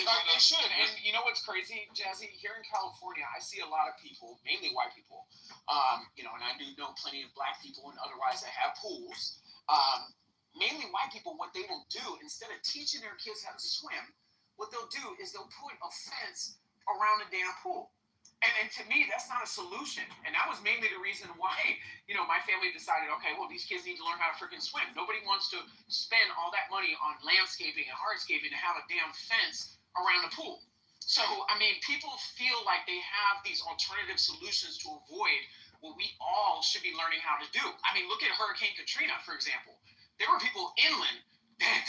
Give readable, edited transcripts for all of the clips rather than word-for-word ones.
They should. And you know what's crazy, Jazzy? Here in California, I see a lot of people, mainly white people, and I do know plenty of black people and otherwise that have pools. Mainly white people, what they will do, instead of teaching their kids how to swim, what they'll do is they'll put a fence around the damn pool. And to me, that's not a solution. And that was mainly the reason why, my family decided, okay, well, these kids need to learn how to freaking swim. Nobody wants to spend all that money on landscaping and hardscaping to have a damn fence around the pool. So, people feel like they have these alternative solutions to avoid what we all should be learning how to do. Look at Hurricane Katrina, for example. There were people inland that,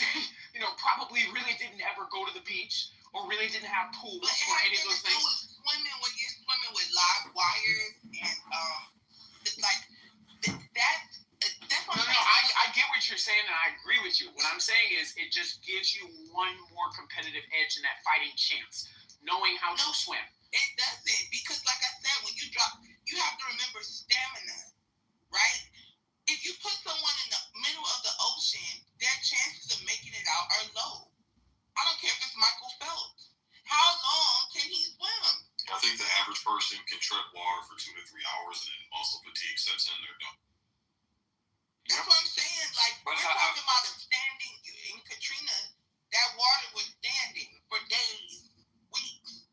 probably really didn't ever go to the beach or really didn't have pools or any of those things. Swimming when you're swimming with live wires and it's like that's what I get what you're saying and I agree with you. What I'm saying is it just gives you one more competitive edge in that fighting chance, knowing how to swim. It doesn't, because like I said, when you drop, you have to remember stamina, right? If you put someone in the middle of the ocean, their chances of making it out are low. I don't care if it's Michael Phelps. How long can he swim? I think the average person can tread water for 2 to 3 hours and then muscle fatigue sets in, they're done. That's what I'm saying. Like, we're talking about a standing, in Katrina, that water was standing for days, weeks.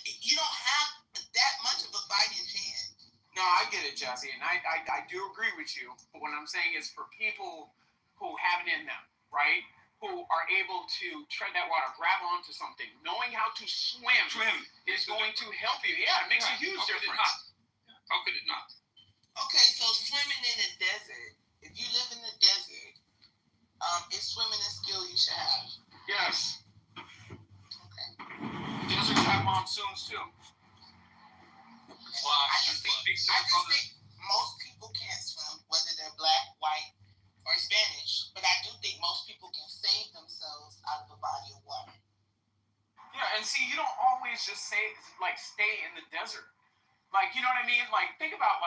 You don't have that much of a fighting chance. No, I get it, Jazzy, and I do agree with you. But what I'm saying is for people who have it in them, right? Who are able to tread that water, grab onto something, knowing how to swim is going to help you. Yeah, it makes a huge difference. How could it not? Okay, so swimming in the desert. If you live in the desert, it's swimming a skill you should have. Yes. Okay. Deserts have monsoons too. I just think most people can't swim, whether they're black, white, or Spanish, but I do think most people can save themselves out of a body of water. Yeah, and see, you don't always just stay in the desert. Like, you know what I mean? Like, think about,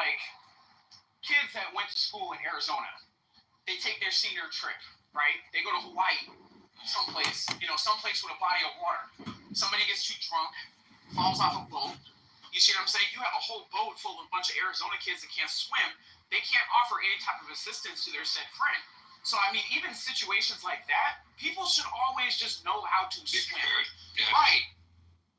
kids that went to school in Arizona. They take their senior trip, right? They go to Hawaii, someplace with a body of water. Somebody gets too drunk, falls off a boat. You see what I'm saying? You have a whole boat full of a bunch of Arizona kids that can't swim. They can't offer any type of assistance to their said friend. So, even situations like that, people should always just know how to swim. Yes. Right.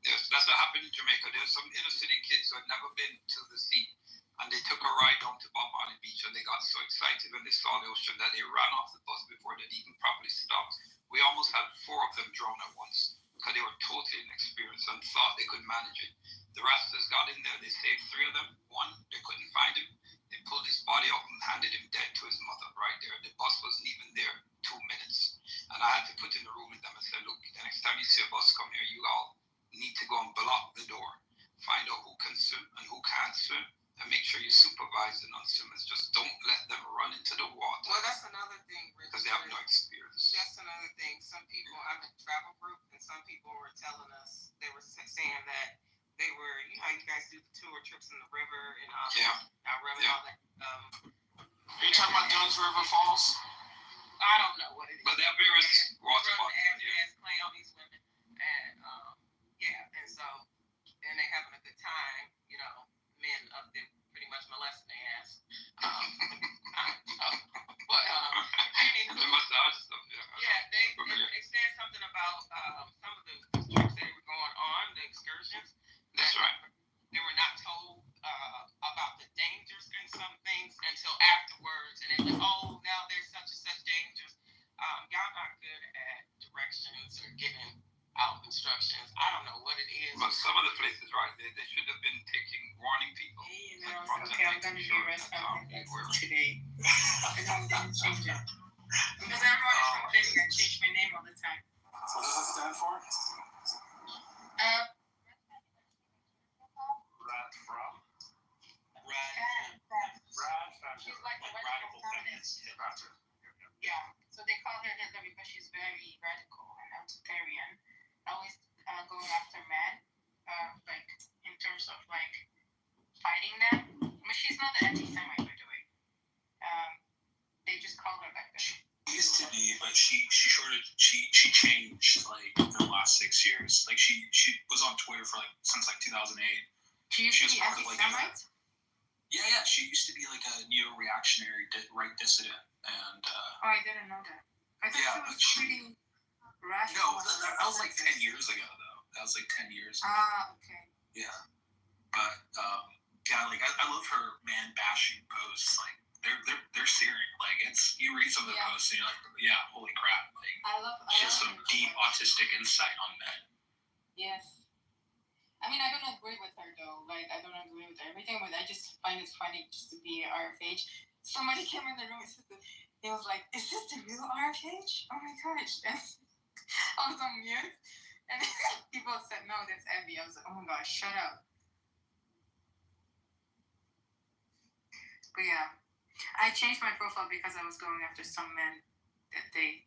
Yes, that's what happened in Jamaica. There's some inner city kids who had never been to the sea, and they took a ride down to Bob Marley Beach, and they got so excited when they saw the ocean that they ran off the bus before they'd even properly stopped. We almost had 4 of them drown at once because they were totally inexperienced and thought they could manage it. The rastas got in there, they saved 3 of them. 1, they couldn't find him. They pulled his body out and handed him dead to his mother right there. The bus wasn't even there 2 minutes. And I had to put in the room with them and say, look, the next time you see a bus come here, you all need to go and block the door. Find out who can swim and who can't swim. And make sure you supervise the non-swimmers. Just don't let them run into the water. Well, that's another thing, Richard. Because they have no experience. That's another thing. Some people, I'm in a travel group, and some people were telling us, they were saying that they were, how you guys do the tour trips in the river and all that. Are you talking about Dunn's River Falls? I don't know what it is. But they're very water bodies. Play on these women. And, and so, then they having a good time, men up there pretty much molesting their ass. The massage stuff, they said something about some of the trips that were going on, the excursions. That's right. They were not told about the dangers in some things until afterwards, and it was, now there's such and such dangers. Y'all not good at directions or giving out instructions. I don't know what it is. But some of the places, right, they should have been taking warning people. Okay, I'm going to be arrested today. And I'm going to change it. Because everyone is complaining I change my name all the time. What does that stand for? She's like a radical feminist. Yeah, so they call her Hitler because she's very radical and authoritarian, always going after men, in terms of fighting them. But she's not an anti-Semite, by the way. They just call her like that. Used to be, but she sort of she changed like in the last 6 years. Like she was on Twitter for like since like 2008. She used to be anti-Semite? Yeah. She used to be like a neo-reactionary right dissident, and I didn't know that. I thought she was pretty rational. No, that was like 10 years ago though. That was like 10 years ago. Okay. Yeah, but yeah, like I love her man bashing posts. Like they're searing. Like it's you read some of the posts and you're like, yeah, holy crap. Like she has some deep autistic insight on men. Yes. I mean, I don't agree with her though. Like I don't agree with everything, but I just find it funny just to be RFH. Somebody came in the room and said, he was like, "Is this the real RFH? Oh my gosh!" I was on mute. And people said, "No, that's Abby." I was like, "Oh my gosh, shut up." But yeah, I changed my profile because I was going after some men that day.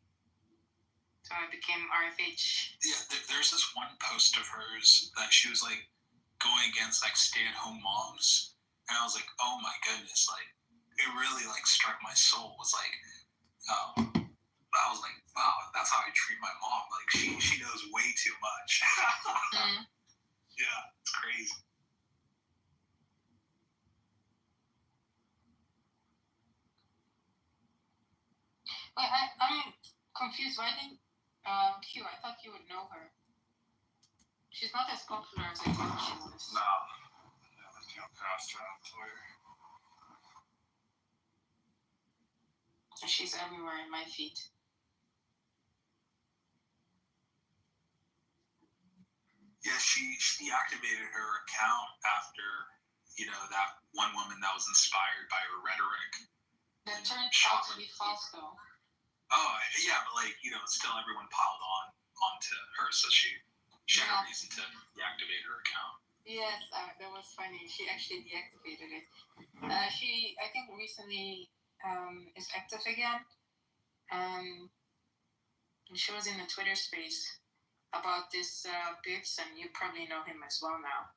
So I became RFH. Yeah, there's this one post of hers that she was like going against like stay-at-home moms. And I was like, oh my goodness, like it really like struck my soul. It was like, I was like, wow, that's how I treat my mom. Like she knows way too much. Yeah, it's crazy. Wait, I'm confused. Why didn't Q? I thought you would know her. She's not as popular as I thought she was. No, let's jump past her on Twitter. She's everywhere in my feed. Yeah, she deactivated her account after, that one woman that was inspired by her rhetoric. That turned out to be false, though. Oh, yeah, but, still everyone piled onto her, so she had a reason to deactivate her account. Yes, that was funny. She actually deactivated it. She, I think, recently is active again. And she was in a Twitter space about this Pearson. You probably know him as well now.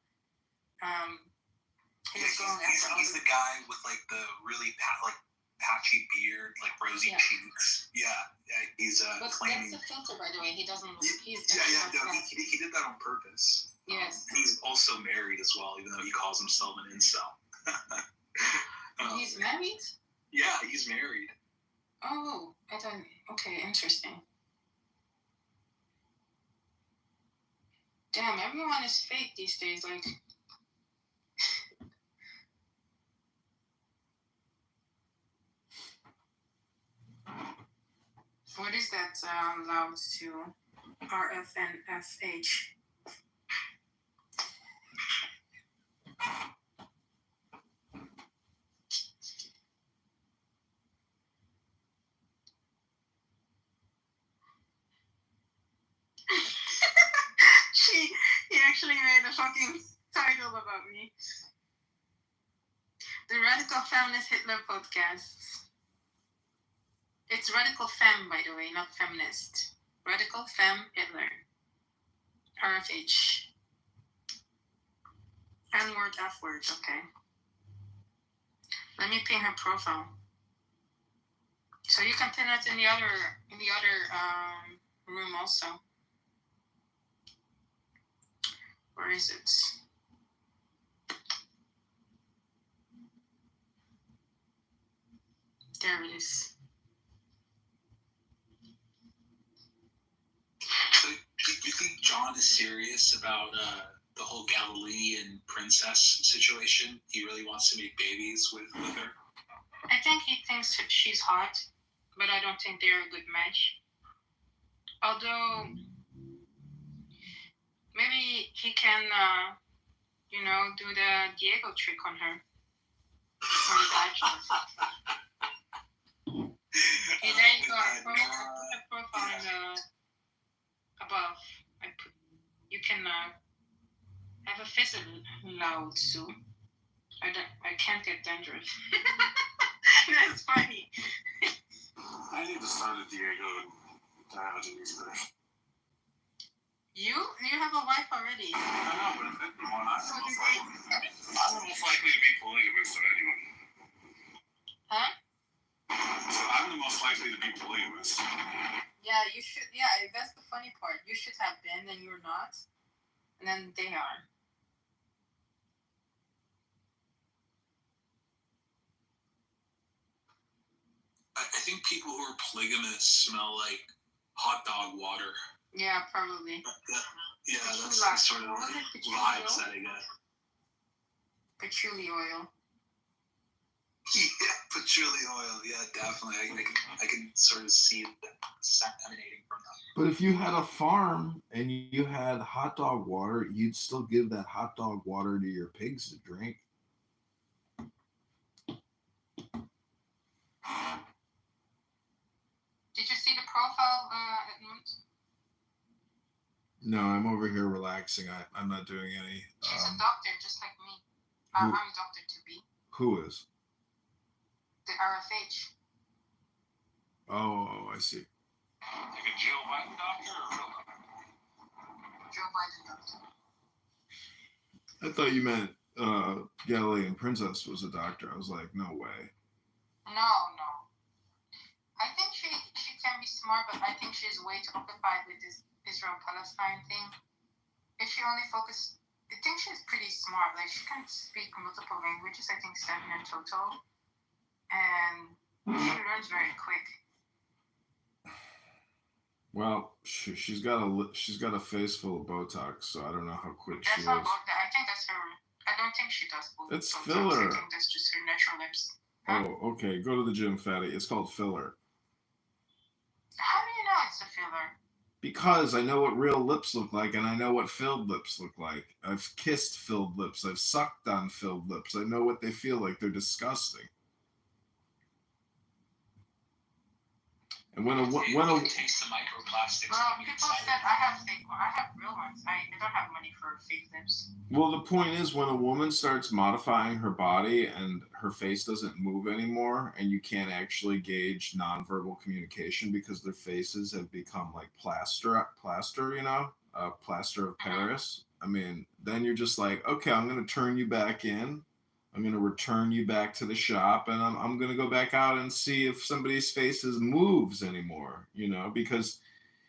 He's the guy with like the really patchy beard, like rosy cheeks. Yeah, he's but claiming. That's a filter, by the way. He doesn't look. He did that on purpose. Yes. He's also married as well, even though he calls himself an incel. He's married? Yeah, he's married. Oh, I don't. Okay, interesting. Damn, everyone is fake these days. Like, what is that loud to RFNFH? He actually made a fucking title about me. The Radical Feminist Hitler Podcasts. It's Radical Femme, by the way, not feminist. Radical Femme Hitler. RFH. N-word, F-word, okay. Let me pin her profile. So you can pin it in the other room also. Where is it? There it is. So, do you think John is serious about the whole Galilean princess situation? He really wants to make babies with her? I think he thinks that she's hot, but I don't think they're a good match. Although, maybe he can, do the Diego trick on her. Or the actions. Okay, there you go. I put the profile above. You can have a visit loud soon. I can't get dandruff. That's funny. I need to start a Diego Diogenes first. You have a wife already. I know, but if it's one, I'm most likely to be polygamous than anyone. Huh? So I'm the most likely to be polygamous. Yeah, you should. Yeah, that's the funny part. You should have been, and you're not, and then they are. I think people who are polygamous smell like hot dog water. Yeah, probably. Yeah, that's the sort of vibes that I get. Patchouli oil. Yeah, patchouli oil. Yeah, definitely. I can sort of see the scent emanating from that. But if you had a farm and you had hot dog water, you'd still give that hot dog water to your pigs to drink. Did you see the profile, Edmund? No, I'm over here relaxing. I'm not doing any. She's a doctor, just like me. I'm a doctor to be. Who is? The RFH. Oh, I see. Like a Joe Biden doctor or a real doctor? Joe Biden doctor. I thought you meant Galilean Princess was a doctor. I was like, no way. No. I think she can be smart, but I think she's way too occupied with this Israel-Palestine thing. If she only focused, I think she's pretty smart. Like, she can speak multiple languages, I think 7 in total. And she learns very quick. Well, she's got a face full of Botox, so I don't know how quick That's she not is. Botox. I think that's her. I don't think she does Botox. It's filler. I think that's just her natural lips. Oh, okay. Go to the gym, fatty. It's called filler. How do you know it's a filler? Because I know what real lips look like, and I know what filled lips look like. I've kissed filled lips. I've sucked on filled lips. I know what they feel like. They're disgusting. And when a taste the microplastics. Well, people said I have fake ones. I have real ones. I don't have money for fake lips. Well, the point is, when a woman starts modifying her body and her face doesn't move anymore, and you can't actually gauge nonverbal communication because their faces have become like plaster, you know, plaster of Paris. I mean, then you're just like, okay, I'm going to turn you back in. I'm going to return you back to the shop, and I'm going to go back out and see if somebody's faces moves anymore, you know, because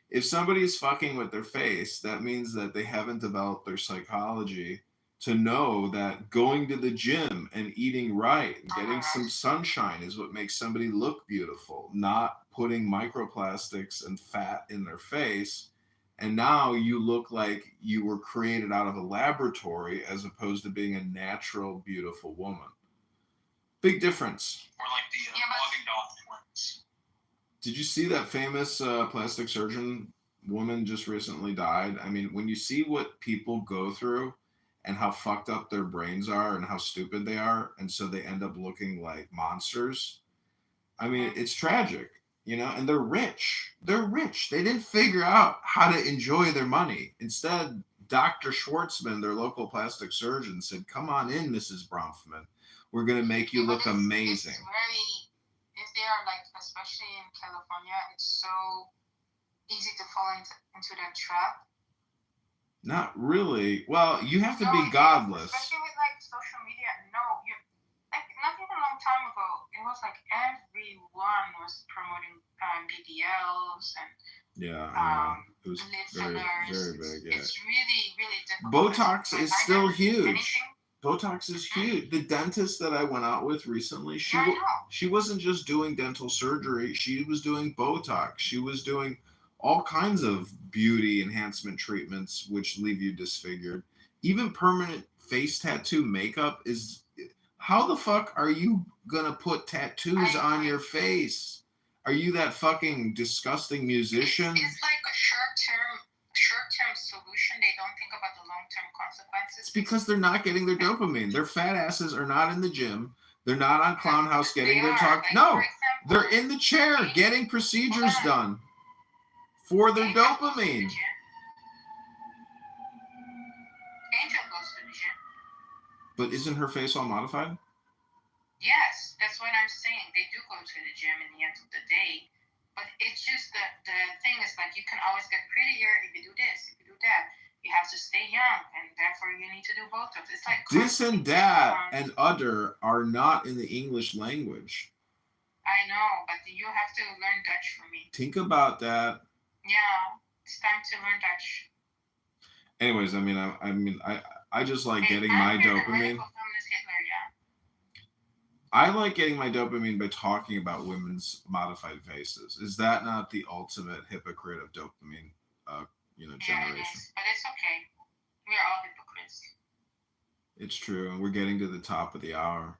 if somebody's fucking with their face, that means that they haven't developed their psychology to know that going to the gym and eating right and getting some sunshine is what makes somebody look beautiful, not putting microplastics and fat in their face. And now you look like you were created out of a laboratory as opposed to being a natural, beautiful woman. Big difference. Or like the Logging Dog twins. Did you see that famous plastic surgeon woman just recently died? I mean, when you see what people go through and how fucked up their brains are and how stupid they are, and so they end up looking like monsters, I mean, it's tragic. You know, and they're rich. They're rich. They didn't figure out how to enjoy their money. Instead, Dr. Schwartzman, their local plastic surgeon, said, "Come on in, Mrs. Bronfman. We're going to make you look amazing." If they are like, especially in California, it's so easy to fall into that trap. Not really. Well, you have to be godless. Especially with like social media. No, like not even a long time ago, it was like everyone was promoting BBLs and it was very, very big. Yeah. It's really, really difficult. Botox is still huge. Botox is huge. The dentist that I went out with recently, she wasn't just doing dental surgery. She was doing Botox. She was doing all kinds of beauty enhancement treatments, which leave you disfigured. Even permanent face tattoo makeup is... How the fuck are you gonna put tattoos on your face? Are you that fucking disgusting musician? It's like a short-term solution. They don't think about the long-term consequences. It's because they're not getting their dopamine. Their fat asses are not in the gym. They're not on Clown House getting their talk. No, they're in the chair getting procedures done for their dopamine. Angel goes to the gym. But isn't her face all modified? Yes, that's what I'm saying. They do go to the gym in the end of the day. But it's just that the thing is like you can always get prettier if you do this, if you do that. You have to stay young, and therefore you need to do both of it. It's like this and that and other are not in the English language. I know, but you have to learn Dutch for me. Think about that. Yeah, it's time to learn Dutch. Anyways, I just like getting I'm my here, the dopamine. radical feminist Hitler, yeah. I like getting my dopamine by talking about women's modified faces. Is that not the ultimate hypocrite of dopamine, generation? Yeah, it is, but it's okay. We are all hypocrites. It's true, and we're getting to the top of the hour.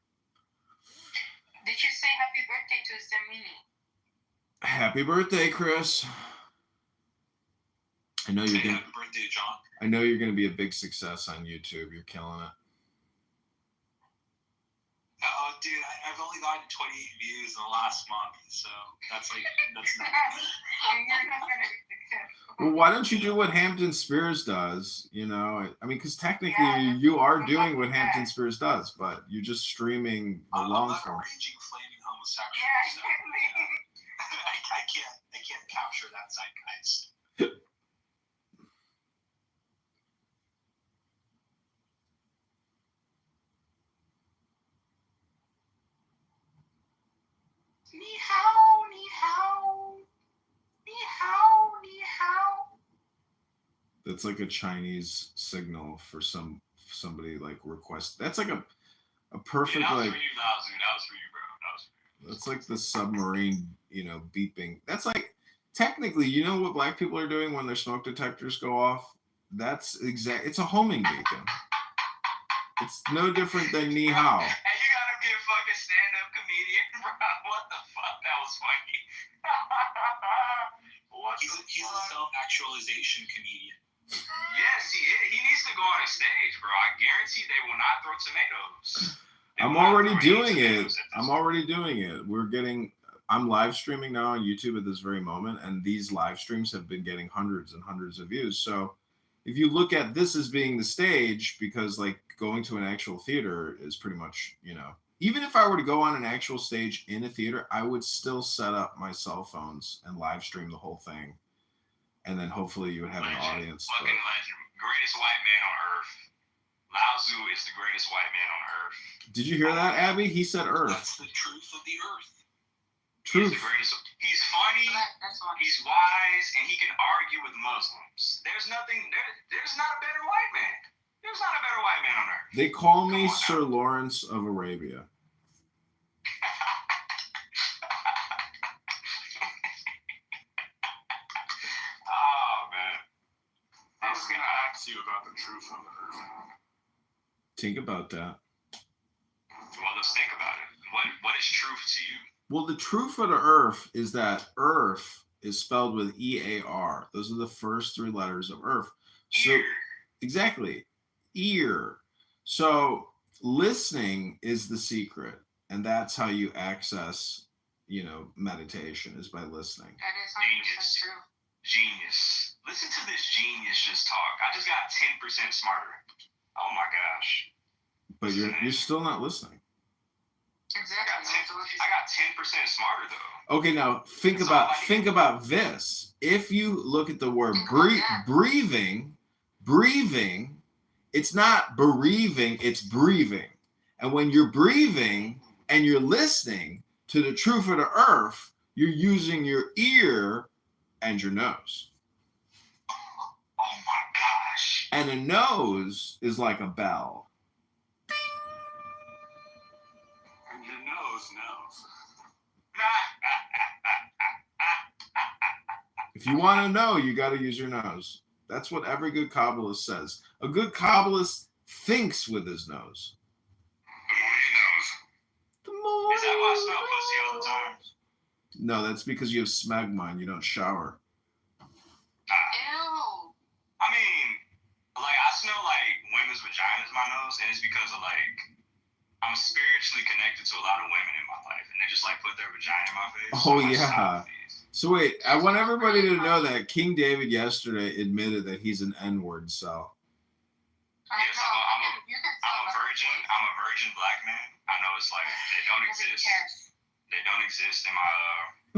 Did you say happy birthday to Zemini? Happy birthday, Chris. I know you're gonna. Happy birthday, John. I know you're gonna be a big success on YouTube. You're killing it. Oh, dude, I've only gotten 28 views in the last month, so that's not. You're not gonna be successful. Well, why don't you do what Hampton Spears does? Because technically you are doing what Hampton Spears does, but you're just streaming the long form. I'm not a raging, flaming homosexual. Yeah, So, I can't capture that zeitgeist. Ni hao, ni hao. Ni hao, ni hao. That's like a Chinese signal for somebody like request. That's like a perfect that was like. for you, Laozu. That was for you, bro. That was for you. That's like the submarine, beeping. That's like technically, you know what black people are doing when their smoke detectors go off? It's a homing beacon. It's no different than ni hao. And you gotta be a fucking stand-up comedian, bro. What the fuck? That was funny. He's a self-actualization comedian. Yes, he is. He needs to go on a stage, bro. I guarantee they will not throw tomatoes. I'm already doing it. I'm live streaming now on YouTube at this very moment, and these live streams have been getting hundreds and hundreds of views. So if you look at this as being the stage, because like going to an actual theater is pretty much, even if I were to go on an actual stage in a theater, I would still set up my cell phones and live stream the whole thing. And then hopefully you would have an audience. Fucking legend. Greatest white man on earth. Laozu is the greatest white man on earth. Did you hear that, Abby? He said earth. That's the truth of the earth. Truth. He's the greatest. He's funny. He's wise, and he can argue with Muslims. There's not a better white man. There's not a better white man on earth. They call me Sir Lawrence of Arabia. I was gonna ask you about the truth of the earth. Think about that. Well, let's think about it. What is truth to you? Well, the truth of the earth is that earth is spelled with E-A-R. Those are the first three letters of earth. So, Ear. exactly. Ear. So listening is the secret. And that's how you access, meditation is by listening. That is 100% true. Genius. Listen to this genius just talk. I just got 10% smarter. Oh my gosh. But you're still not listening. Exactly. I got 10% smarter though. Okay, now think about this. If you look at the word breathing, it's not bereaving, it's breathing. And when you're breathing and you're listening to the truth of the earth, you're using your ear and your nose. Oh my gosh. And a nose is like a bell. And your nose knows. If you want to know, you got to use your nose. That's what every good Kabbalist says. A good Kabbalist thinks with his nose. The more you know. Is that why I smell pussy all the time? No, that's because you have smegma and you don't shower. Ew. I mean, like, I smell like women's vaginas in my nose, and it's because of, like, I'm spiritually connected to a lot of women in my life, and they just, like, put their vagina in my face. Oh, yeah. So wait, I want everybody to know that King David yesterday admitted that he's an N-word, so. Yes, I'm a virgin black man. I know it's like, they don't exist. They don't exist in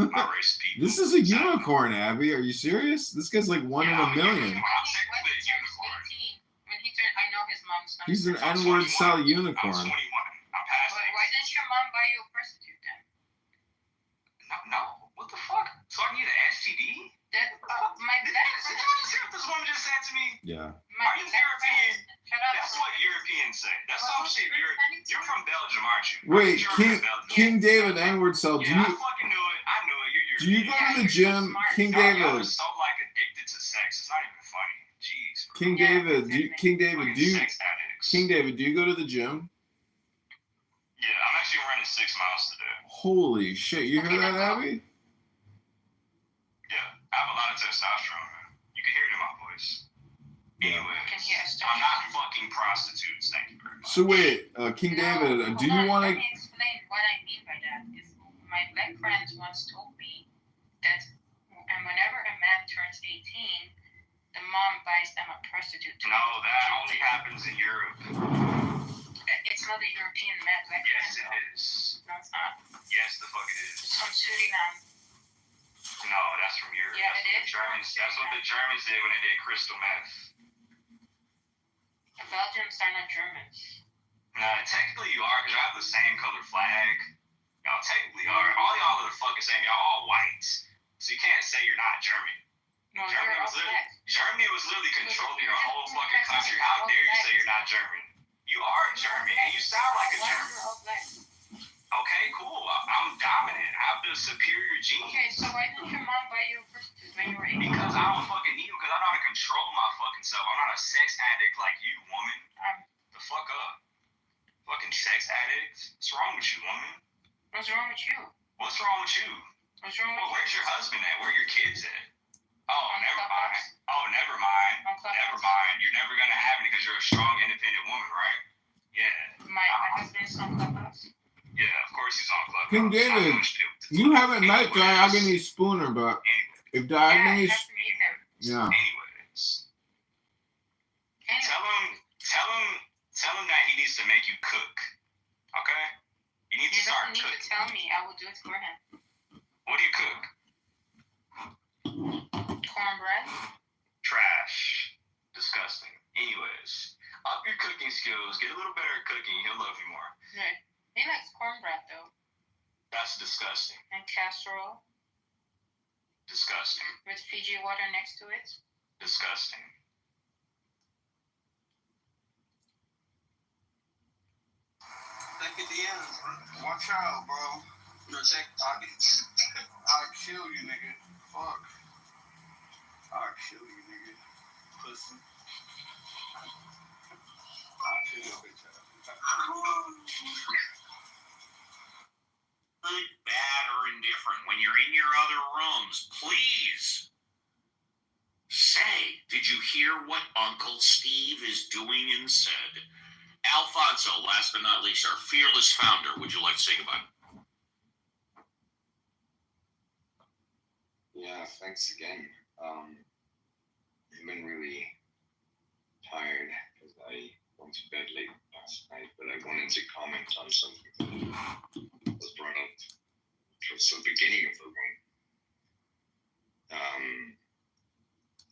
my race of people. This is a unicorn, Abby. Are you serious? This guy's like one in a million. I'm technically a unicorn. When he turned, I know his mom's not. He's an N-word style unicorn. I'm 21. I'm past it. Why didn't your mom buy you a prostitute then? Did y'all just hear what this woman just said to me? Yeah. Are you European? Shut up. That's what Europeans say. That's some shit. You're from Belgium, aren't you? Wait, You're King from Belgium. King David N-word cell. Do Yeah, I you fucking knew it. I knew it. You're do you go European. to the gym, King Y'all David? are so like addicted to sex. It's not even funny. Jeez. Bro. King Yeah, David, do you, King David, Fucking do you sex addicts. King David, do you go to the gym? Yeah, I'm actually running 6 miles today. Holy shit! You hear that, Abby? Yeah, I have a lot of testosterone, man. You can hear it in my voice. Yeah. Anyway, I can hear us I'm not fucking prostitutes. Thank you very much. So wait, King David, do you want Let to? me explain what I mean by that. Is my black friends once told me that whenever a man turns 18, the mom buys them a prostitute. No, that only happens in Europe. It's not a European man. Black Yes, it man, is. No, it's not. Yes, the fuck it It's is. from Suriname. No, that's from Europe. Yeah, that's it what is. the Germans. That's what the Germans did when they did crystal meth. The Belgians are not Germans. Nah, technically you are, because you have the same color flag. Y'all technically are. All y'all are the fucking same. Y'all all white. So you can't say you're not German. No, Germany you're all was literally, black. Germany was literally controlling your whole fucking country. How dare you say you're not German? You are German, and you sound like a Why German. you're all black? Okay, cool. I'm dominant. I have the superior genes. Okay, so why didn't your mom buy you a prostitute when you were 18? Because I don't fucking need them, because I know how to control my fucking self. I'm not a sex addict like you, woman. The fuck up. Fucking sex addict. What's wrong with you, woman? What's wrong with you? What's wrong with you? What's wrong Well, with where's your husband at? Where are your kids at? Oh, On never mind. Clubhouse? Oh, never mind. On Clubhouse? Never mind. You're never gonna have it because you're a strong, independent woman, right? Yeah. My husband's on Clubhouse. Yeah, of course he's on Clubhouse. King David, you haven't met Diogany Spooner, but if Yeah, I Diogany, have to meet him. yeah. Anyways, Anyway, tell him that he needs to make you cook. Okay? You need to he start doesn't need to cooking. tell me. I will do it for him. What do you cook? Cornbread. Trash. Disgusting. Anyways, up your cooking skills. Get a little better at cooking. He'll love you more. Right. He likes cornbread though. That's disgusting. And casserole Disgusting. with Fiji water next to it. Disgusting. Back at the end, watch out, bro. No, check pockets. I'll kill you, nigga. Fuck. I'll kill you, nigga. Pussy. I'll kill your bitch ass. Good, bad, or indifferent, when you're in your other rooms, please say, did you hear what Uncle Steve is doing and said? Alfonso, last but not least, our fearless founder, would you like to say goodbye? Yeah, thanks again. I've been really tired because I went to bed late last night, but I wanted to comment on something that was brought up towards the beginning of the room.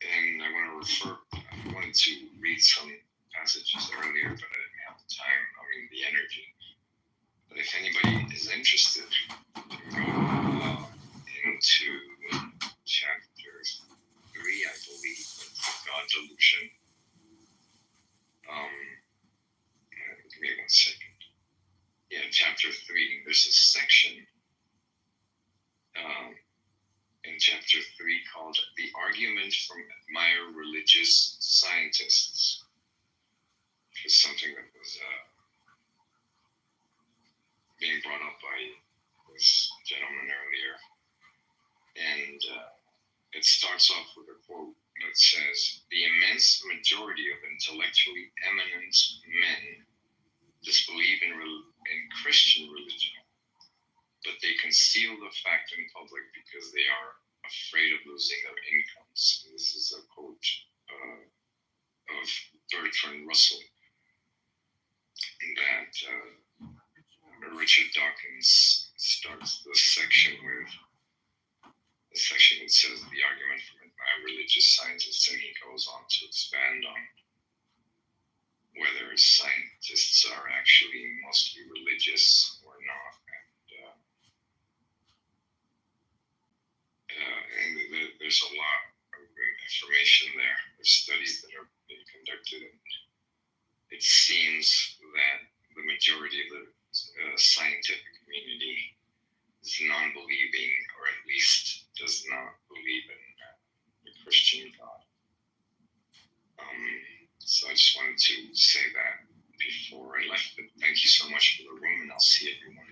And I wanted to read some passages earlier, but I didn't have the time, the energy. But if anybody is interested, you can go into chapter 3, I believe, of God Delusion. Give me 1 second. Yeah, chapter 3. There's a section in chapter 3 called The Argument from Admire Religious Scientists. Which is something that was being brought up by this gentleman earlier. And it starts off with a quote that says, "The immense majority of intellectually eminent men disbelieve in Christian religion, but they conceal the fact in public because they are afraid of losing their incomes." And this is a quote of Bertrand Russell, that Richard Dawkins starts the section with. The section that says the argument from religious scientists, and he goes on to expand on whether scientists are actually mostly religious or not. And there's a lot. information there. There's studies that are being conducted, and it seems that the majority of the scientific community is non-believing, or at least does not believe in the Christian God. So I just wanted to say that before I left. But thank you so much for the room, and I'll see everyone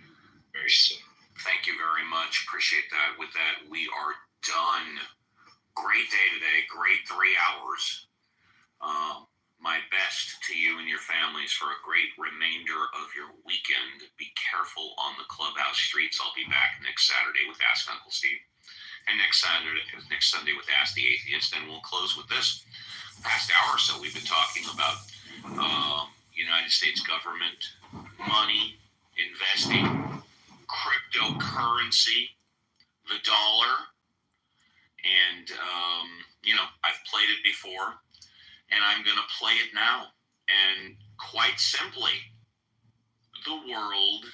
very soon. Thank you very much. Appreciate that. With that, we are done. Great day today. Great 3 hours. My best to you and your families for a great remainder of your weekend. Be careful on the clubhouse streets. I'll be back next Saturday with Ask Uncle Steve. And next Sunday with Ask the Atheist. And we'll close with this. Past hour or so, we've been talking about United States government, money, investing, cryptocurrency, the dollar. And, I've played it before. And I'm going to play it now. And quite simply, the world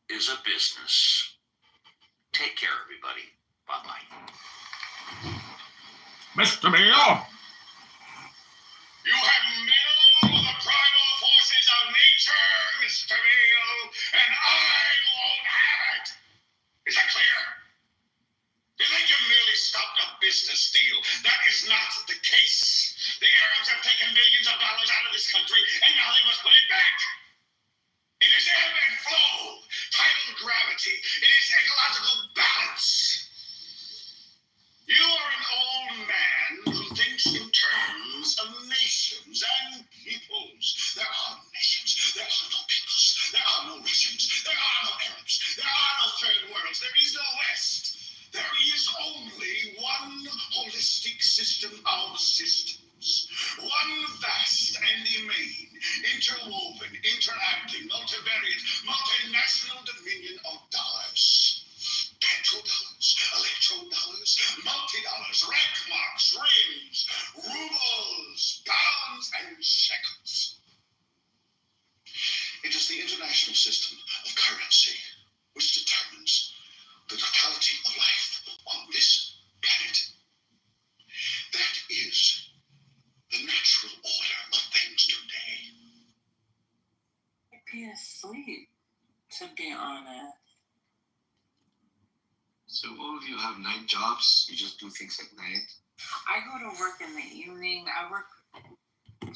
is a business. Take care, everybody. Bye-bye. Mr. Mayor! You have meddled with the primal forces of nature, Mr. Mayo, and I won't have it. Is that clear? You think you merely stopped a business deal? That is not the case. The Arabs have taken millions of dollars out of this country, and now they must put it back. It is ebb and flow, tidal gravity. It is ecological balance. You are an old man who thinks in terms of nations and peoples. There are no nations. There are no peoples. There are no Russians. There are no Arabs. There are no third worlds. There is no West. There is only one holistic system of systems. One vast and immane, interwoven, interacting, multivariate, multinational dominion of dollars. Petrodollars, electrodollars, multi-dollars, rank marks, rings, rubles, pounds, and shekels. It is the international system of currency which determines the totality of life on this planet. That is the natural order of things today. I'd be asleep, to be honest. So all of you have night jobs? You just do things at night? I go to work in the evening. I work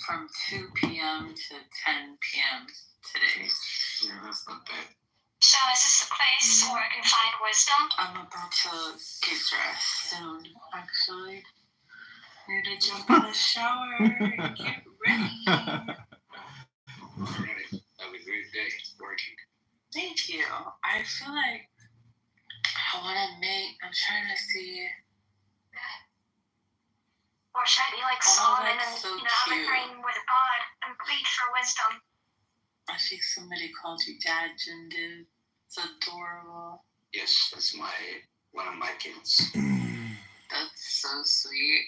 from 2 p.m. to 10 p.m. today. Yeah, that's not bad. So is this the place where I can find wisdom? I'm about to get dressed soon, actually. Need to jump in the shower and get ready. Alright, have a great day working. Thank you. I feel like I'm trying to see. Or should I be like Solomon and have a ring with God and plead for wisdom? I think somebody called you Dad, Jindu. It's adorable. Yes, that's one of my kids. That's so sweet.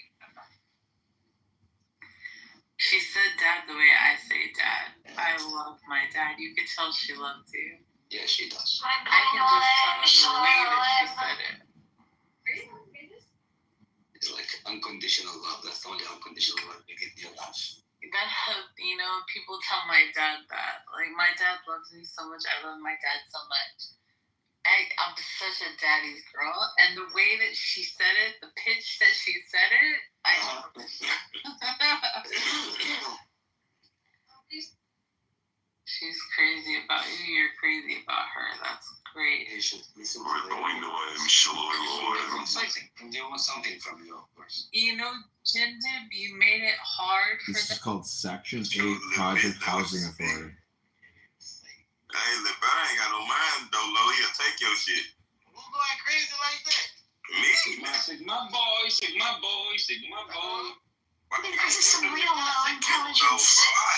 She said Dad the way I say Dad. I love my dad. You could tell she loves you. Yeah, she does. I can just tell the way that she said it. It's like unconditional love. That's the only unconditional love you get in your life. People tell my dad that. Like, my dad loves me so much. I love my dad so much. I'm such a daddy's girl. And the way that she said it, the pitch that she said it, I love it. She's crazy about you. You're crazy about her. That's great. You should listen to We're going to ensure They want something from you, of course. Jindib, you made it hard for This is called Section 8 Project Housing Authority. Hey, LeBron ain't got no mind, though, Lo. He'll take your shit. Who's going crazy like that? Me? Sigma boy, Sigma boy, Sigma boy. This is some real low intelligence. No, bro,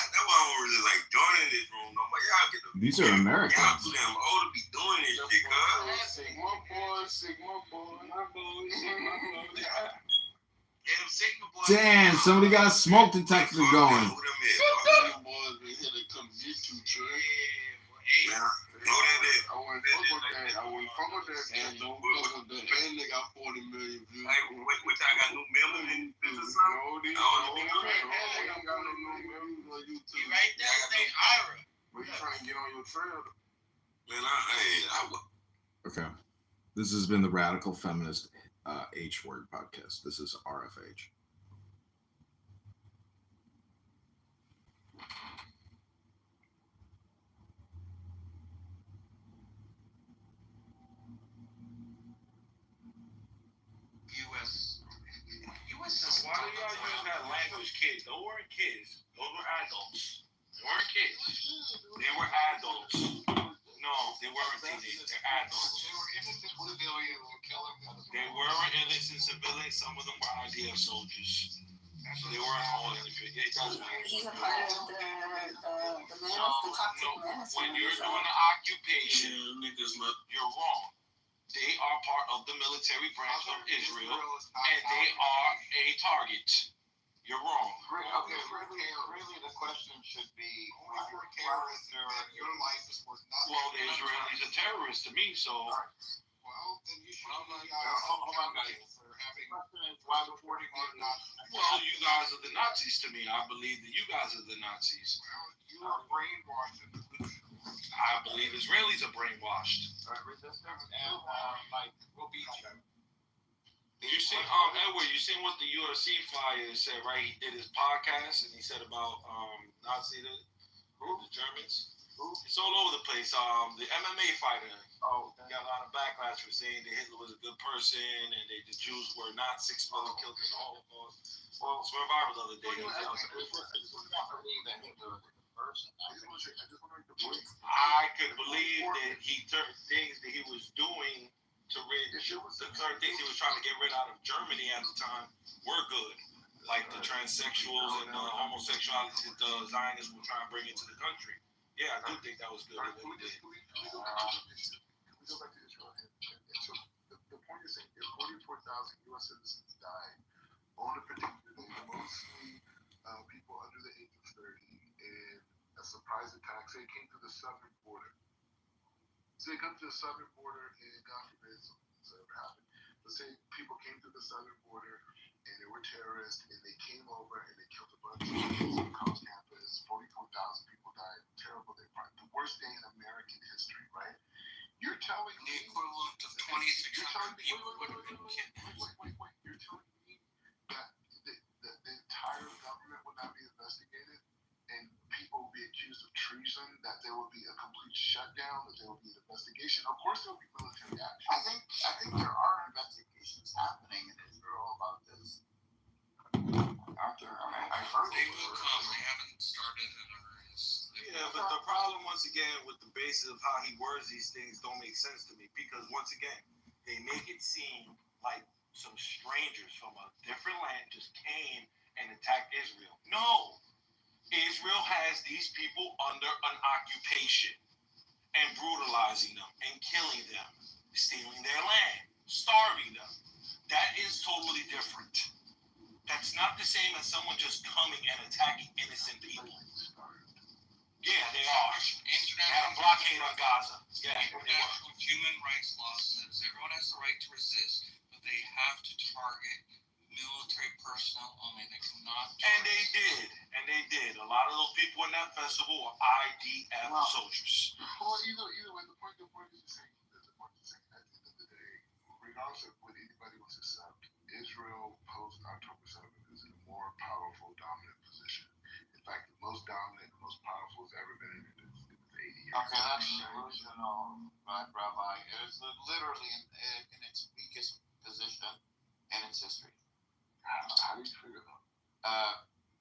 that's why I'm really like joining this room. No, but y'all get the. These are Americans. Y'all too damn old to be doing this shit, cuz. Sigma boy, Sigma boy, my boy, Sigma boy. Get them Sigma boys. Damn, somebody got a smoke detector going. Boys been here to come get you, Trey. Hey, Man, know that it. I wouldn't fuck with that. I wouldn't fuck with that. And don't fuck with that. And they got 40 million views. Like, which I got new members in business now. No, they I don't even know that. ain't got no views on YouTube. You right there, say Ira. We trying to get on your trail. Man, I Okay. This has been the Radical Feminist H Word podcast. This is RFH. US is. Why do y'all use that language, kids? Those weren't kids. Those were adults. They weren't kids. They were adults. No, they weren't teenagers. They're adults. They were innocent civilians and killing them. They were innocent civilians. Some of them were IDF soldiers. So they weren't all innocent. It doesn't matter. He's a part of the toxic menace. When you're doing an occupation, you're wrong. They are part of the military branch of Israel, and they are a target. You're wrong. Okay, really the question should be, if you're a terrorist, your life is worth nothing. Well, the Israelis are terrorists to me, so. Well, then you should be hold on, guys. For having why reporting or not. Well, you guys are the Nazis to me. I believe that you guys are the Nazis. Well, you are brainwashed in the leadership. I believe Israelis are brainwashed. Resistance and we'll beat you. You see, Edward, you seen what the UFC flyer said, right? He did his podcast and he said about Nazi the Germans. It's all over the place. The MMA fighter. Got a lot of backlash for saying that Hitler was a good person and that the Jews were not 6 million killed in the Holocaust. Well, it's went viral the other day. I could believe that he turned things that he was doing to rid the certain things he was trying to get rid out of Germany at the time were good, like the transsexuals and the homosexuality that the Zionists were trying to bring into the country. Yeah, I do think that was good. What he did. Can we go back to Israel? So the point is saying if 44,000 U.S. citizens died on a particular day, mostly people under the age of 30, and a surprise attack, say it came to the southern border. So they come to the southern border, and God forbid something's ever happened. Let's say people came to the southern border, and they were terrorists, and they came over and they killed a bunch of kids on college campus. 44,000 people died. Terrible day. The worst day in American history, right? You're telling me the equivalent of 2,600 people would have been killed. Wait. You're telling me that the entire government would not be investigated, and people will be accused of treason, that there will be a complete shutdown, that there will be an investigation. Of course there will be military action. I think there are investigations happening in Israel about this. Aren't there? I mean, I heard they will come. They haven't started in earnest. Yeah, but the problem once again with the basis of how he words these things don't make sense to me, because once again, they make it seem like some strangers from a different land just came and attacked Israel. No. Israel has these people under an occupation and brutalizing them and killing them, stealing their land, starving them. That is totally different. That's not the same as someone just coming and attacking innocent people. Yeah, they are. They had a blockade on Gaza. Yeah, international human rights law says everyone has the right to resist, but they have to target military personnel only. They cannot. And they did. A lot of those people in that festival were IDF soldiers. Well, either way, the point is the same. The point is the same. At the end of the day, regardless of what anybody wants to accept, Israel post October 7th is in a more powerful, dominant position. In fact, the most dominant, the most powerful it's ever been in its 80 years. Okay, that's delusional, right, Rabbi? It is literally in its weakest position in its history. How do you figure that?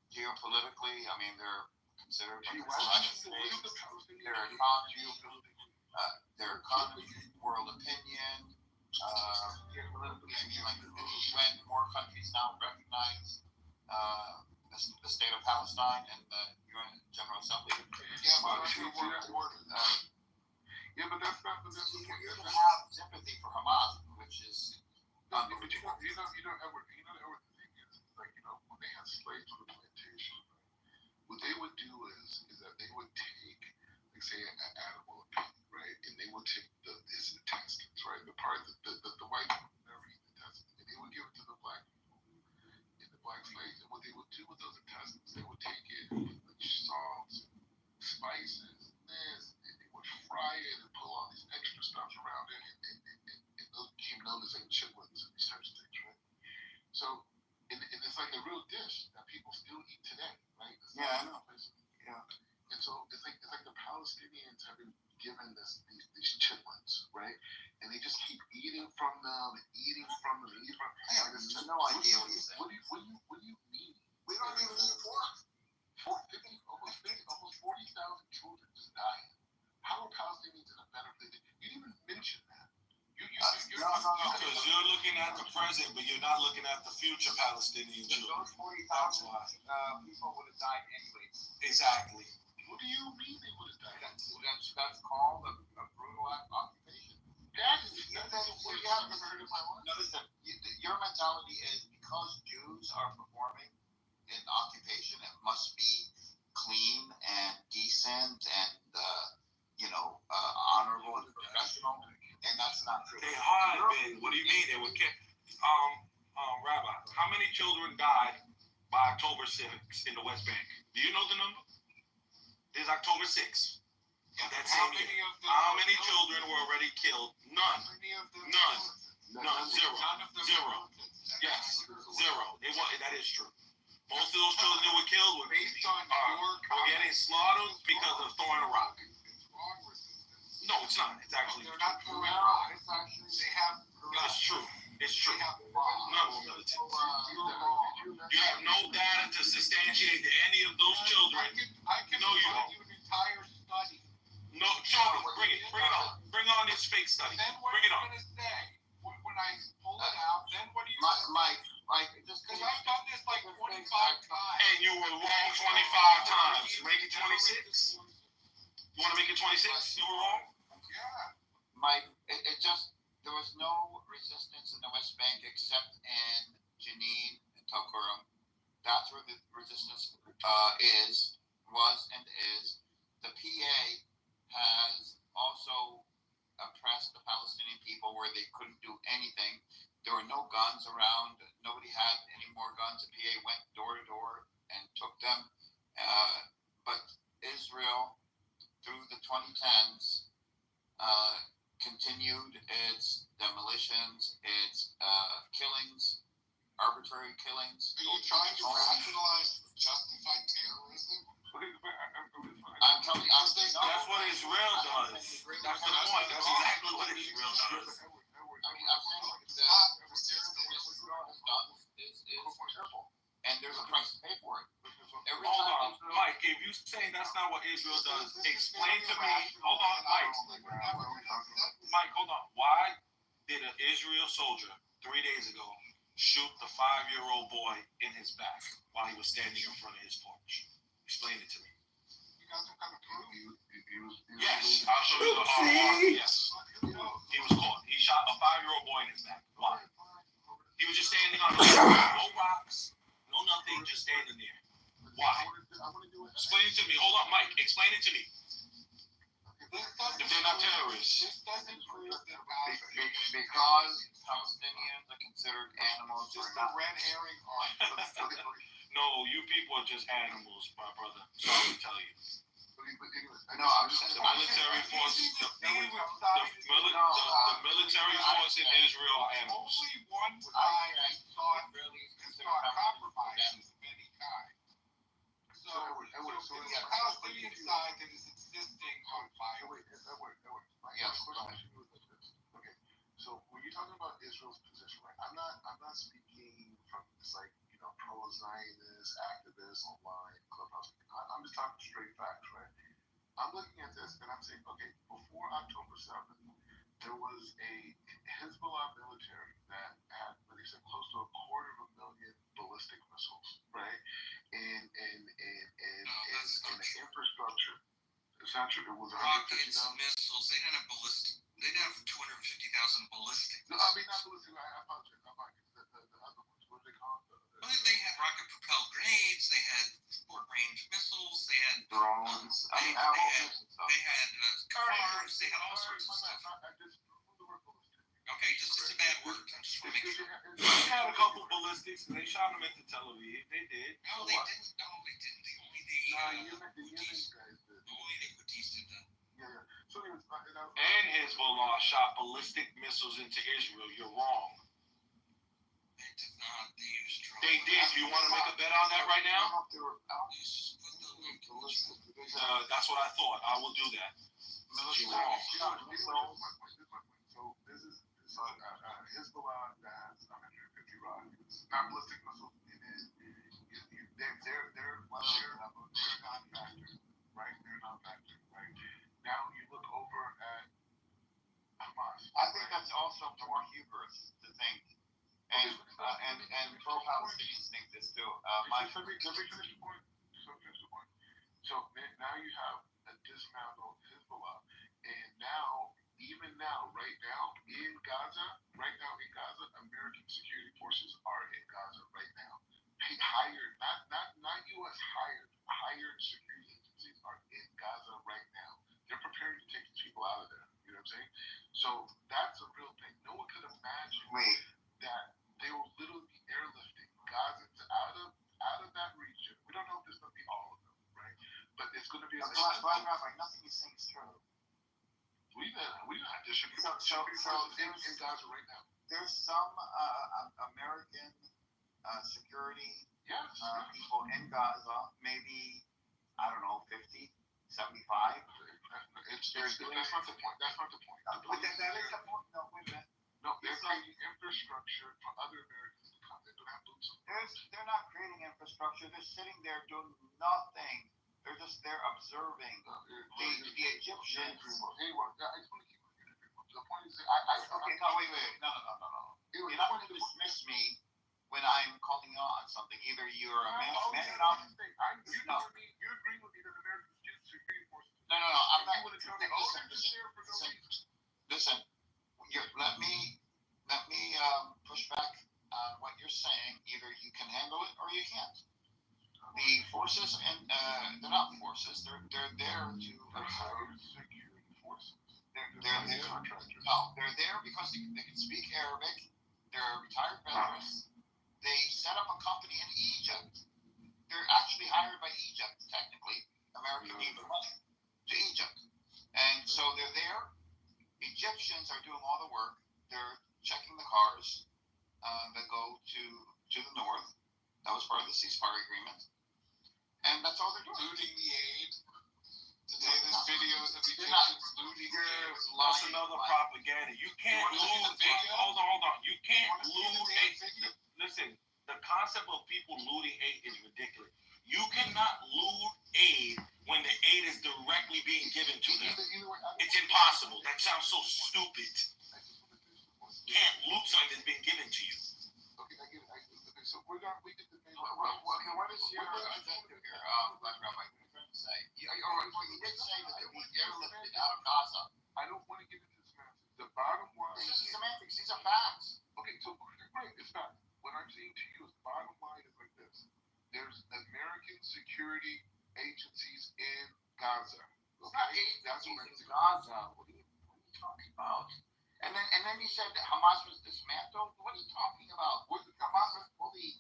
Geopolitically, I mean, they're considered like their economy, world opinion. Geopolitically, I mean, like when more countries now recognize the state of Palestine and the UN General Assembly. Yeah, but that's not the best. You have sympathy for Hamas, which is. But you know, Edward, the thing is, like, when they had slaves on the plantation, what they would do is that they would take like say an animal opinion, right? And they will take his intestines, right? The part that the white people never eat intestines, and they would give it to the black people in the black slaves. And what they would do with those intestines, they would take it and put like salt, spices, this, and they would fry it and put all these extra stuff around it, and those became known as like chitlins and these types of things, right? So, and it's like a real dish that people still eat today, right? It's Yeah, I know. Yeah. And so it's like the Palestinians have been given these chitlins, right? And they just keep eating from them and eating from them and eating from them. I have no idea what you're saying. What do you mean? We don't even eat pork. Almost 40,000 children just died. How are Palestinians in a better position? You didn't even mention that. No. Because you're looking at the present, but you're not looking at the future Palestinian children. Those 40,000 people would have died anyways. Exactly. What do you mean they would have died? That's called a brutal occupation. You haven't ever heard of my life. No, listen. Your mentality is because Jews are performing in occupation, it must be clean and decent and honorable and professional, and that's not true. They had been. What do you mean? They were kept. Rabbi, how many children died by October 6th in the West Bank? Do you know the number? It's October 6th. That same year. How many children were already killed? None. Zero. Yes, zero. That is true. Most of those children that were killed were getting slaughtered because of throwing a rock. No, it's not. It's actually. They're not throwing rock. It's actually they have. It's true. It's true. None of them militants. You have no data to substantiate that any of those children. I can No, you don't. you an entire study. No, show me. Bring it. Bring it on. Bring on this fake study. Then what Bring it on. are you gonna say when I pull it out? Then what are you? Mike, just because I've done this like 25 times. And you were wrong 25 times. Make it 26. You want to make it 26? You were wrong. Yeah. Mike, it just there was no resistance in the West Bank except in Jenin and Tulkarem. That's where the resistance was and is. The PA has also oppressed the Palestinian people where they couldn't do anything. There were no guns around. Nobody had any more guns. The PA went door to door and took them. But Israel, through the 2010s, continued its demolitions, its killings, arbitrary killings. Are you trying to rationalize, justify terrorism? I'm telling you, that's what Israel does. That's the point. That's exactly what Israel does. And there's a price to pay for it. Hold on, Mike. If you saying that's not what Israel does, explain to me. Hold on, Mike. Mike, hold on. Why did an Israel soldier 3 days ago shoot the 5-year-old boy in his back while he was standing in front of his porch? Explain it to me. You got some kind of proof? Yes, I'll show you the yes. He was caught. He shot a 5-year-old boy in his back. Why? He was just standing on the ground. No rocks, no nothing, just standing there. Why? Explain it to me. Hold on, Mike. Explain it to me. If they're not terrorists. This doesn't prove that because Palestinians are considered animals. Just a red herring argument. No, you people are just animals, my brother. Sorry to tell you. No, I'm just the military force. The military force in Israel are animals. Only one side has sought compromises of any kind. So it's the Palestinian side that is insisting on violence. Yes. Okay. So when you're talking about Israel's position, right? I'm not speaking from this pro-Zionist activist online clubhouse. I'm just talking straight facts, right? I'm looking at this and I'm saying, okay, before October 7th, there was a Hezbollah military that had, what they said, close to 250,000 ballistic missiles, right? And infrastructure. It's not true. It was rockets, missiles. They didn't have ballistic. They didn't have 250,000 ballistic. No, I mean not ballistic. I apologize. The other ones. What do they call them? They had rocket-propelled grenades. They had short-range missiles. They had drones. They had farms. They had all sorts of stuff. Okay, just it's a bad word. I just want to make sure. They had a couple ballistics and they shot them into Tel Aviv. They did. No, they didn't. No, they didn't. Only the Houthis. Only the Houthis did that. And Hezbollah shot ballistic missiles into Israel. You're wrong. They did not. They used drones. They did. Do you want to make a bet on that right now? Just put the link in the chat. That's what I thought. I will do that. You're wrong. So this is Hezbollah that has 150 rockets, not ballistic missiles. They're non-factor, right? They're non-factor, right? Now you look over at Hamas. I think that's also more hubris to think, and pro-Palestinians think this too. Let me finish the point. So now you have a dismantled Hezbollah, and even now, right now in Gaza, American security forces are in Gaza right now. Hired, not U.S. hired security agencies are in Gaza right now. They're preparing to take people out of there. You know what I'm saying? So that's a real thing. No one could imagine that they will literally be airlifting Gazans out of that region. We don't know if there's going to be all of them, right? But it's going to be. Nothing you saying is true. We've had distribution in Gaza right now. There's some American security people in Gaza, maybe, I don't know, 50, 75. That's not the point. That's not the point. But that is the point. No, wait a minute. No, they're creating infrastructure for other Americans to come. They don't have boots on. They're not creating infrastructure. They're sitting there doing nothing. They're just there observing. The Egyptians. Hey, I just want to keep looking at it. The point is, okay, no, wait. No. You're not going to dismiss me when I'm calling you on something. Either you're a man enough. You agree with me that Americans use security forces. No. I'm not. Listen. Let me push back on what you're saying. Either you can handle it or you can't. The forces, and they're not forces. They're there to observe. Security forces. They're there. No, they're there because they can speak Arabic. They're retired veterans. They set up a company in Egypt. They're actually hired by Egypt, technically. America gave them money to Egypt. And so they're there. Egyptians are doing all the work. They're checking the cars that go to the north. That was part of the ceasefire agreement. And that's all they're doing. Looting the aid. Today there's videos of Egyptians looting aid. That's another propaganda. You can't loot. Hold on. You can't loot aid. Listen, the concept of people looting aid is ridiculous. You cannot loot aid when the aid is directly being given to them. It's impossible. That sounds so stupid. You can't loot something that's been given to you. Okay, I get it. So we get the thing. What is your objective here, Black Rabbi? What are you trying to say? You did say that they're being airlifted out of Gaza. I don't want to get into semantics. The bottom line. This is semantics. These are facts. Okay, so great. It's facts. What I'm saying to you is the bottom line is like this. There's American security agencies in Gaza. Okay? That's what it's Gaza. What are you talking about? And then you said that Hamas was dismantled. What are you talking about? Hamas was fully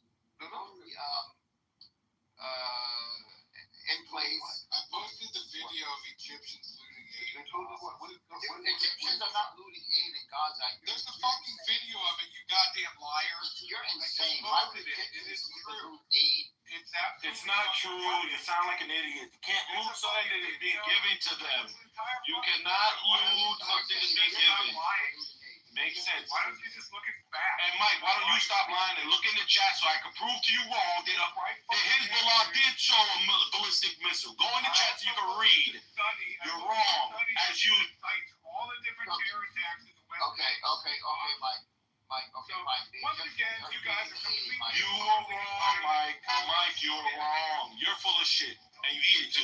in place. I posted the video of Egyptians looting aid. Egyptians are not looting aid in Gaza. There's the fucking video of it, you goddamn liar. You're insane. Why would it is true. Aid? It's not true. You sound like an idiot. You can't loot something that is being given to them. You cannot loot something that's being given. Makes sense. Why don't you just look at facts? And Mike, why don't you stop lying and look in the chat so I can prove to you wrong that Hezbollah did show a ballistic missile. Go in the chat so you can read. You're wrong. As you all the different terror attacks in the West. Okay, Mike. Once again, you guys are completely. You are wrong, Mike. Mike, you're wrong. You're full of shit, and you eat it too.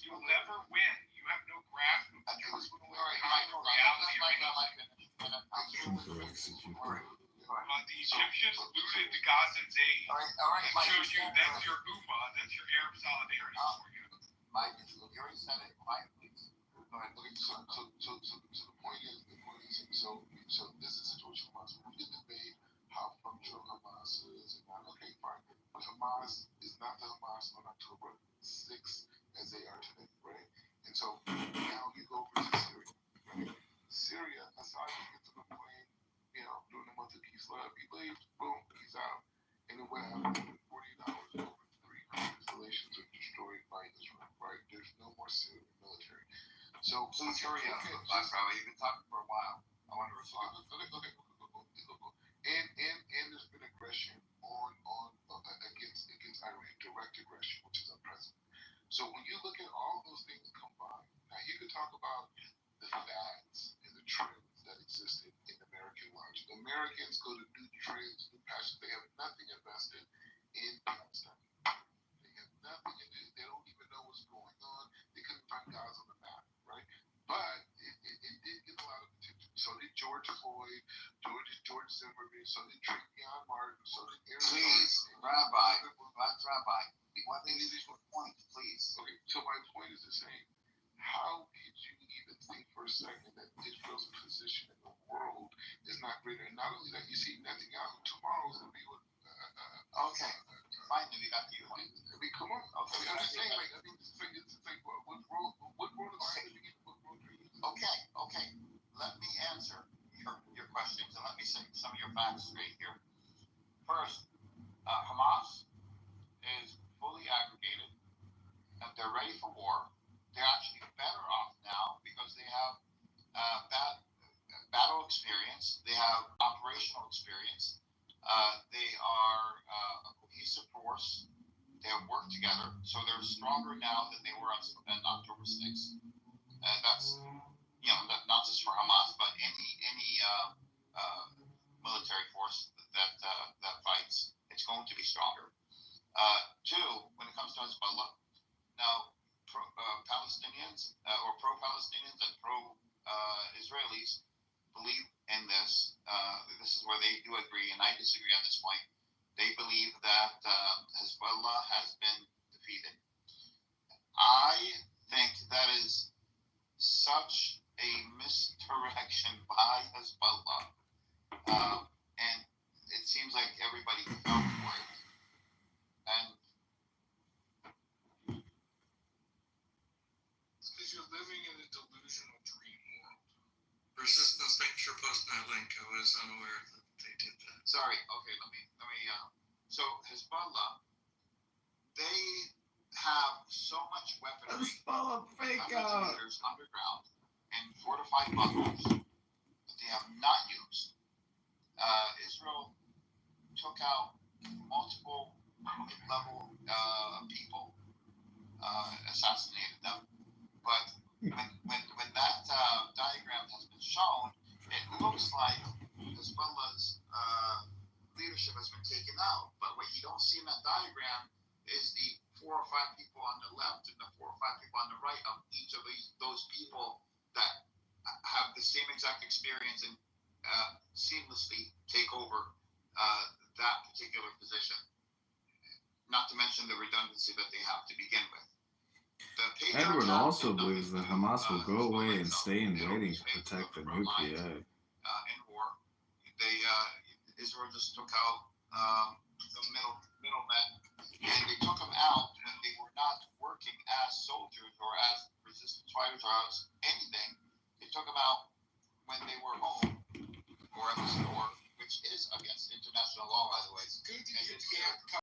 You'll never win. You have no grasp of the truth. The Egyptians looted the Gazans' aid. All right, that shows you that's your Ummah, that's your Arab solidarity for you. Mike, you already said it. Quiet, please. Go ahead. Okay, so the point is, so this is a situation for Hamas. We can debate how functional Hamas is and not. Okay, fine. But Hamas is not the Hamas on October 6th as they are today, right? And so now you go over to Syria, right? Syria, Assad gets to the point, during the month of peace, love, he leaves, boom, he's out. And then what happened in 48 hours, over 300 installations are destroyed by Israel, right? There's no more Syrian military. So Syria, Black Rabbi, you've been talking for a while. I want to respond. Okay. And there's been aggression against Iran, direct aggression, which is unprecedented. So when you look at all those things combined, now you can talk about the fads and the trends that existed in American logic. Americans go to new trends, new passions. They have nothing invested in Palestine. They have nothing in it. They don't even know what's going on. They couldn't find Gaza on the map, right? But it did get a lot of attention. So did George Floyd, George Zimmerman, so did Trayvon Martin, so did Aaron. Please, Rabbi, Black Rabbi, what is your point, please? Okay, so my point is the same. How could you even think for a second that Israel's position in the world is not greater? And not only that, you see Netanyahu tomorrow is going to be with. Okay, finally we got to your point. I mean, come on. Okay, I'm just saying, it's like what world is significant? What world are you? Okay. Let me answer your questions and let me say some of your facts straight here. First, Hamas is fully aggregated and they're ready for war. They're actually better off now because they have battle experience. They have operational experience. They are a cohesive force. They have worked together, so they're stronger now than they were on October 6th. That's not just for Hamas, but any military force that fights, it's going to be stronger. Two, when it comes to Hezbollah, now Palestinians or pro-Palestinians and pro-Israelis believe in this. This is where they do agree, and I disagree on this point. They believe that Hezbollah has been defeated. I think that is such a misdirection by Hezbollah, and it seems like everybody fell for it. And it's because you're living in a delusional dream world. Resistance, thanks for posting that link. I was unaware that they did that. Sorry. Okay, let me. So Hezbollah, they have so much weaponry, hundreds of meters underground, and fortified bunkers that they have not used. Israel took out multiple level people, assassinated them. But when that diagram has been shown, it looks like Hezbollah's leadership has been taken out. But what you don't see in that diagram is the 4 or 5 people on the left and the 4 or 5 people on the right of each of those people that have the same exact experience and seamlessly take over that particular position. Not to mention the redundancy that they have to begin with. Edward also believes that Hamas will go away and stay in waiting to protect the new PA. In war, Israel just took out the middle